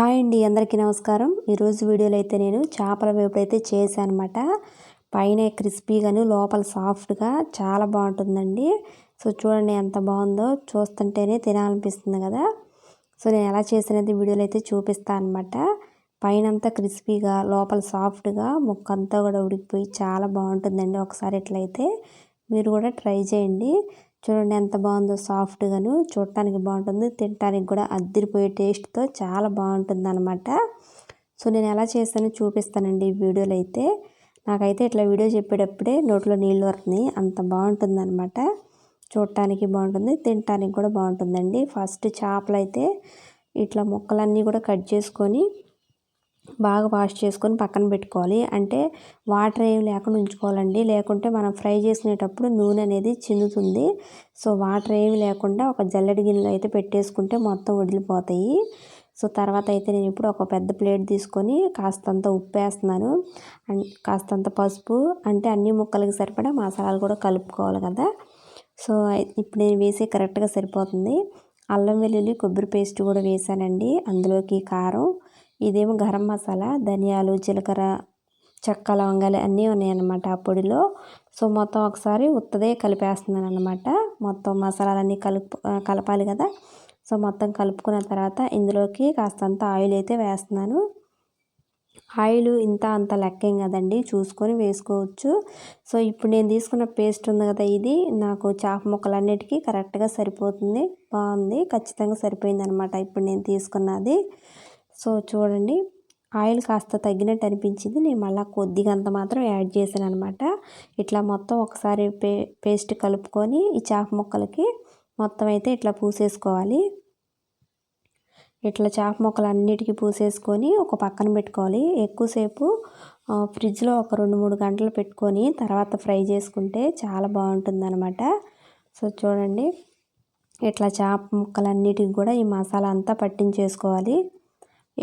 Hi అండి, అందరికీ నమస్కారం. ఈరోజు వీడియోలో అయితే నేను చేపల వేపుడు అయితే చేశాను అనమాట. పైన క్రిస్పీగాను లోపల సాఫ్ట్గా చాలా బాగుంటుందండి. సో చూడండి ఎంత బాగుందో, చూస్తుంటేనే తినాలనిపిస్తుంది కదా. సో నేను ఎలా చేసినది వీడియోలో అయితే చూపిస్తాను అనమాట. పైన అంతా క్రిస్పీగా లోపల సాఫ్ట్గా ముక్కంతా కూడా ఉడికిపోయి చాలా బాగుంటుందండి. ఒకసారి ఎట్లయితే మీరు కూడా ట్రై చేయండి. చూడండి ఎంత బాగుందో, సాఫ్ట్గాను చూడటానికి బాగుంటుంది, తినడానికి కూడా అద్దిరిపోయే టేస్ట్తో చాలా బాగుంటుంది అనమాట. సో నేను ఎలా చేస్తానో చూపిస్తానండి ఈ వీడియోలో అయితే. నాకైతే ఇట్లా వీడియో చెప్పేటప్పుడే నోట్లో నీళ్ళు వస్తున్నాయి, అంత బాగుంటుంది అనమాట. చూడటానికి బాగుంటుంది, తినటానికి కూడా బాగుంటుందండి. ఫస్ట్ చేపలు అయితే ఇట్లా ముక్కలన్నీ కూడా కట్ చేసుకొని బాగా వాష్ చేసుకొని పక్కన పెట్టుకోవాలి. అంటే వాటర్ ఏమి లేకుండా ఉంచుకోవాలండి, లేకుంటే మనం ఫ్రై చేసుకునేటప్పుడు నూనె అనేది చిందుతుంది. సో వాటర్ ఏమి లేకుండా ఒక జల్లెడి గిన్నెలో అయితే పెట్టేసుకుంటే మొత్తం వదిలిపోతాయి. సో తర్వాత అయితే నేను ఇప్పుడు ఒక పెద్ద ప్లేట్ తీసుకొని కాస్తంత ఉప్పు వేస్తున్నాను, కాస్తంత పసుపు, అంటే అన్ని ముక్కలకి సరిపడా మసాలాలు కూడా కలుపుకోవాలి కదా. సో ఇప్పుడు నేను వేసి కరెక్ట్గా సరిపోతుంది. అల్లం వెల్లుల్లి కొబ్బరి పేస్ట్ కూడా వేసానండి. అందులోకి కారం, ఇదేమో గరం మసాలా, ధనియాలు, జీలకర్ర, చెక్క, లవంగాలు అన్నీ ఉన్నాయన్నమాట ఆ పొడిలో. సో మొత్తం ఒకసారి ఉత్తదే కలిపేస్తున్నాను అనమాట. మొత్తం మసాలాలన్నీ కలపాలి కదా. సో మొత్తం కలుపుకున్న తర్వాత ఇందులోకి కాస్తంత ఆయిల్ అయితే వేస్తున్నాను. ఆయిల్ ఇంత అంత లెక్కేం కదండి, చూసుకొని వేసుకోవచ్చు. సో ఇప్పుడు నేను తీసుకున్న పేస్ట్ ఉంది కదా, ఇది నాకు చేప ముక్కలన్నిటికీ కరెక్ట్గా సరిపోతుంది. బాగుంది, ఖచ్చితంగా సరిపోయింది అనమాట ఇప్పుడు నేను తీసుకున్నది. సో చూడండి, ఆయిల్ కాస్త తగ్గినట్టు అనిపించింది, నేను మళ్ళీ కొద్దిగా అంత మాత్రం యాడ్ చేశాను అనమాట. ఇట్లా మొత్తం ఒకసారి పేస్ట్ కలుపుకొని ఈ చేప ముక్కలకి మొత్తం అయితే ఇట్లా పూసేసుకోవాలి. ఇట్లా చేప ముక్కలు అన్నిటికీ పూసేసుకొని ఒక పక్కన పెట్టుకోవాలి. ఎక్కువసేపు ఫ్రిడ్జ్లో ఒక 2-3 గంటలు పెట్టుకొని తర్వాత ఫ్రై చేసుకుంటే చాలా బాగుంటుంది అనమాట. సో చూడండి, ఇట్లా చేప ముక్కలన్నిటికి కూడా ఈ మసాలా అంతా పట్టించేసుకోవాలి.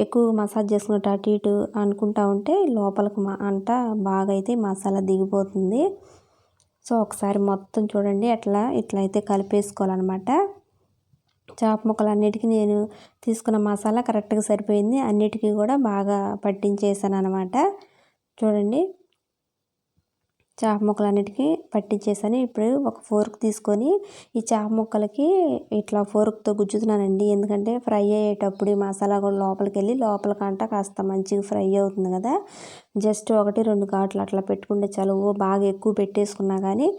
ఎక్కువ మసాజ్ చేసుకున్నట్టు అటు ఇటు అనుకుంటా ఉంటే లోపలికి అంతా బాగా అయితే మసాలా దిగిపోతుంది. సో ఒకసారి మొత్తం చూడండి ఇట్లా అయితే కలిపేసుకోవాలన్నమాట. చేప ముక్కలన్నిటికీ నేను తీసుకున్న మసాలా కరెక్ట్గా సరిపోయింది, అన్నిటికీ కూడా బాగా పట్టించేసాను అనమాట. చూడండి, చేప ముక్కలన్నిటికీ పట్టించేసాను. ఇప్పుడు ఒక ఫోర్క్ తీసుకొని ఈ చేప ముక్కలకి ఇట్లా ఫోర్క్తో గుజ్జుతున్నానండి. ఎందుకంటే ఫ్రై అయ్యేటప్పుడు ఈ మసాలా కూడా లోపలికి వెళ్ళి లోపలికంట కాస్త మంచిగా ఫ్రై అవుతుంది కదా. జస్ట్ 1-2 ఘాట్లు అట్లా పెట్టుకుంటే చాలు. బాగా ఎక్కువ పెట్టేసుకున్నా కానీ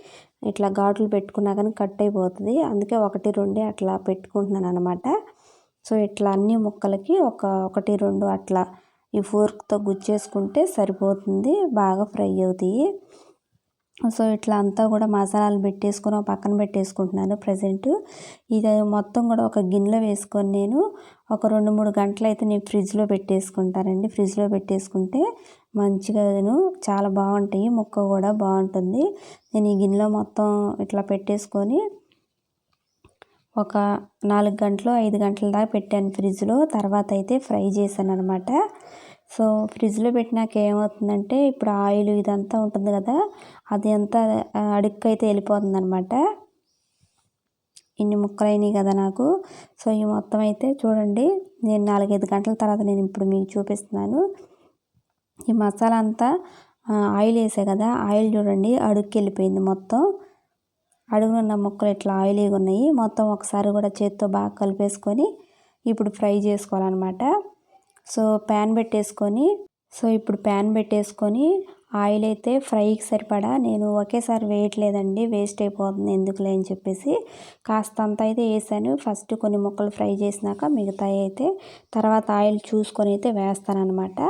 ఇట్లా ఘాట్లు పెట్టుకున్నా కానీ కట్ అయిపోతుంది. అందుకే 1-2 అట్లా పెట్టుకుంటున్నాను అనమాట. సో ఇట్లా అన్ని ముక్కలకి 1-2 అట్లా ఈ ఫోర్క్తో గుచ్చేసుకుంటే సరిపోతుంది, బాగా ఫ్రై అవుతాయి. సో ఇట్లా అంతా కూడా మసాలాలు పెట్టేసుకొని పక్కన పెట్టేసుకుంటున్నాను ప్రజెంట్. ఇది మొత్తం కూడా ఒక గిన్నెలో వేసుకొని నేను ఒక 2-3 గంటలు అయితే నేను ఫ్రిడ్జ్లో పెట్టేసుకుంటానండి. ఫ్రిడ్జ్లో పెట్టేసుకుంటే మంచిగా చాలా బాగుంటాయి, ముక్క కూడా బాగుంటుంది. నేను ఈ గిన్నెలో మొత్తం ఇట్లా పెట్టేసుకొని ఒక 4 గంటలు 5 గంటల దాకా పెట్టాను ఫ్రిడ్జ్లో. తర్వాత అయితే ఫ్రై చేశాను అనమాట. సో ఫ్రిడ్జ్లో పెట్టినాక ఏమవుతుందంటే ఇప్పుడు ఆయిల్ ఇదంతా ఉంటుంది కదా, అది అంతా అడుక్కైతే వెళ్ళిపోతుంది అనమాట. ఇన్ని ముక్కలు అయినాయి కదా నాకు. సో ఈ మొత్తం అయితే చూడండి, నేను 4-5 గంటల తర్వాత నేను ఇప్పుడు మీకు చూపిస్తున్నాను. ఈ మసాలా అంతా ఆయిల్ వేసే కదా, ఆయిల్ చూడండి అడుక్కి వెళ్ళిపోయింది మొత్తం. అడుగునున్న ముక్కలు ఇట్లా ఆయిలీగా ఉన్నాయి. మొత్తం ఒకసారి కూడా చేత్తో బాగా కలిపేసుకొని ఇప్పుడు ఫ్రై చేసుకోవాలన్నమాట. సో ఇప్పుడు ప్యాన్ పెట్టేసుకొని ఆయిల్ అయితే ఫ్రైకి సరిపడా నేను ఒకేసారి వేయట్లేదండి, వేస్ట్ అయిపోతుంది ఎందుకులే అని చెప్పేసి కాస్త అంత అయితే వేసాను. ఫస్ట్ కొన్ని ముక్కలు ఫ్రై చేసినాక మిగతాయి అయితే తర్వాత ఆయిల్ చూసుకొని అయితే వేస్తాను అనమాట.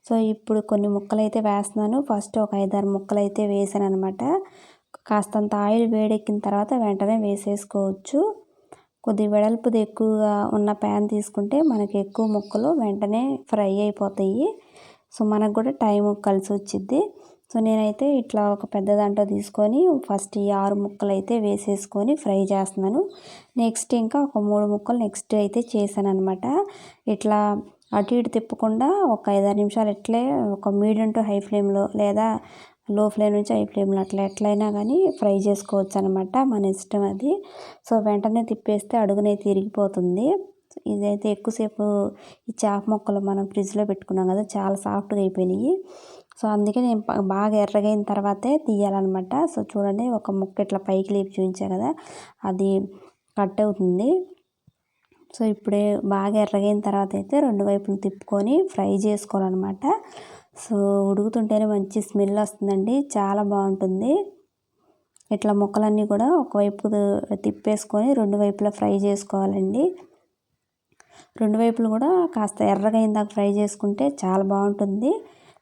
సో ఇప్పుడు కొన్ని ముక్కలు అయితే వేస్తున్నాను. ఫస్ట్ ఒక 5-6 ముక్కలు అయితే వేసాను అనమాట. కాస్తంత ఆయిల్ వేడెక్కిన తర్వాత వెంటనే వేసేసుకోవచ్చు. కొద్ది వెడల్పుది ఎక్కువగా ఉన్న ప్యాన్ తీసుకుంటే మనకి ఎక్కువ ముక్కలు వెంటనే ఫ్రై అయిపోతాయి. సో మనకు కూడా టైం కలిసి వచ్చిద్ది. సో నేనైతే ఇట్లా ఒక పెద్ద దాంట్లో తీసుకొని ఫస్ట్ ఈ 6 ముక్కలు అయితే వేసేసుకొని ఫ్రై చేస్తున్నాను. నెక్స్ట్ ఇంకా ఒక 3 ముక్కలు నెక్స్ట్ అయితే చేశాను అనమాట. ఇట్లా అటు ఇటు తిప్పకుండా ఒక 5-6 నిమిషాలు ఇట్లే ఒక మీడియం టు హై ఫ్లేమ్లో లేదా లో ఫ్లేమ్ నుంచి హై ఫ్లేమ్లో ఎట్లయినా కానీ ఫ్రై చేసుకోవచ్చు అనమాట, మన ఇష్టం అది. సో వెంటనే తిప్పేస్తే అడుగునైతే తిరిగిపోతుంది. ఇదైతే ఎక్కువసేపు ఈ చేప ముక్కలు మనం ఫ్రిడ్జ్లో పెట్టుకున్నాం కదా, చాలా సాఫ్ట్గా అయిపోయినాయి. సో అందుకే నేను బాగా ఎర్రగైన తర్వాతే తీయాలన్నమాట. సో చూడండి, ఒక ముక్క ఇట్లా పైకి లేపి చూపించా కదా, అది కట్ అవుతుంది. సో ఇప్పుడే బాగా ఎర్రగైన తర్వాత అయితే రెండు వైపులు తిప్పుకొని ఫ్రై చేసుకోవాలన్నమాట. సో ఉడుకుతుంటేనే మంచి స్మెల్ వస్తుందండి, చాలా బాగుంటుంది. ఇట్లా ముక్కలన్నీ కూడా ఒకవైపు తిప్పేసుకొని రెండు వైపులా ఫ్రై చేసుకోవాలండి. రెండు వైపులు కూడా కాస్త ఎర్రగా దాకా ఫ్రై చేసుకుంటే చాలా బాగుంటుంది.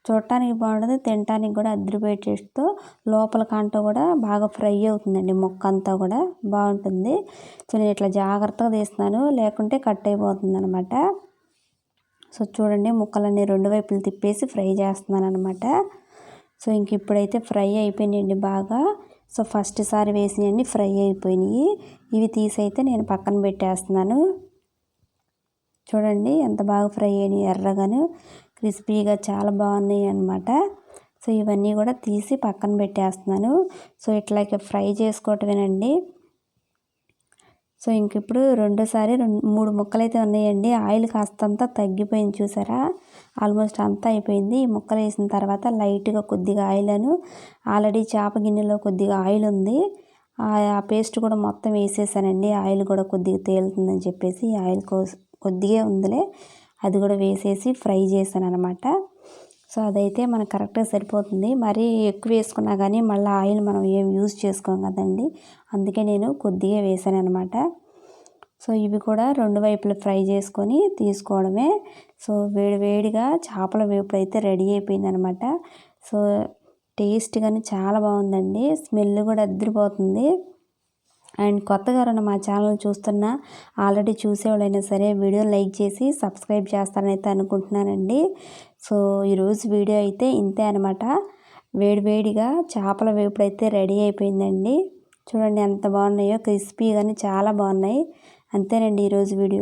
చూడటానికి బాగుంటుంది, తినటానికి కూడా అదిరిపోయే టేస్ట్తో లోపల కాంట కూడా బాగా ఫ్రై అవుతుందండి, ముక్క అంతా కూడా బాగుంటుంది. సో నేను ఇట్లా జాగ్రత్తగా తీస్తున్నాను, లేకుంటే కట్ అయిపోతుంది అనమాట. సో చూడండి, ముక్కలన్నీ రెండు వైపులు తిప్పేసి ఫ్రై చేస్తున్నాను అనమాట. సో ఇంక ఇప్పుడైతే ఫ్రై అయిపోయినాయండి బాగా. సో ఫస్ట్ సారి వేసినవన్నీ ఫ్రై అయిపోయినాయి. ఇవి తీసైతే నేను పక్కన పెట్టేస్తున్నాను. చూడండి ఎంత బాగా ఫ్రై అయినాయి, ఎర్రగాను క్రిస్పీగా చాలా బాగున్నాయి అన్నమాట. సో ఇవన్నీ కూడా తీసి పక్కన పెట్టేస్తున్నాను. సో ఇట్లాగే ఫ్రై చేసుకోవటమేనండి. సో ఇంక ఇప్పుడు రెండోసారి మూడు ముక్కలు అయితే ఉన్నాయండి. ఆయిల్ కాస్తంతా తగ్గిపోయింది చూసారా, ఆల్మోస్ట్ అంతా అయిపోయింది. ఈ ముక్కలు వేసిన తర్వాత లైట్గా కొద్దిగా ఆయిల్ను, ఆల్రెడీ చేప గిన్నెలో కొద్దిగా ఆయిల్ ఉంది, ఆ పేస్ట్ కూడా మొత్తం వేసేసానండి. ఆయిల్ కూడా కొద్దిగా తేలుతుందని చెప్పేసి ఆయిల్ కొద్దిగా ఉందిలే, అది కూడా వేసేసి ఫ్రై చేశాను అనమాట. సో అదైతే మనకు కరెక్ట్గా సరిపోతుంది. మరీ ఎక్కువ వేసుకున్నా కానీ మళ్ళీ ఆయిల్ మనం ఏం యూజ్ చేసుకోం కదండి, అందుకే నేను కొద్దిగా వేసాను అనమాట. సో ఇవి కూడా రెండు వైపులు ఫ్రై చేసుకొని తీసుకోవడమే. సో వేడివేడిగా చేపల వేపుడు అయితే రెడీ అయిపోయింది అనమాట. సో టేస్ట్ కానీ చాలా బాగుందండి, స్మెల్ కూడా అదిరిపోతుంది. అండ్ కొత్తగా ఎవరైనా మా ఛానల్ చూస్తున్నా, ఆల్రెడీ చూసేవాళ్ళైనా సరే వీడియోని లైక్ చేసి సబ్స్క్రైబ్ చేస్తారని అయితే అనుకుంటున్నానండి. సో ఈరోజు వీడియో అయితే ఇంతే అనమాట. వేడివేడిగా చేపల వేపుడు అయితే రెడీ అయిపోయిందండి. చూడండి ఎంత బాగున్నాయో, క్రిస్పీ కానీ చాలా బాగున్నాయి. అంతేనండి ఈరోజు వీడియో.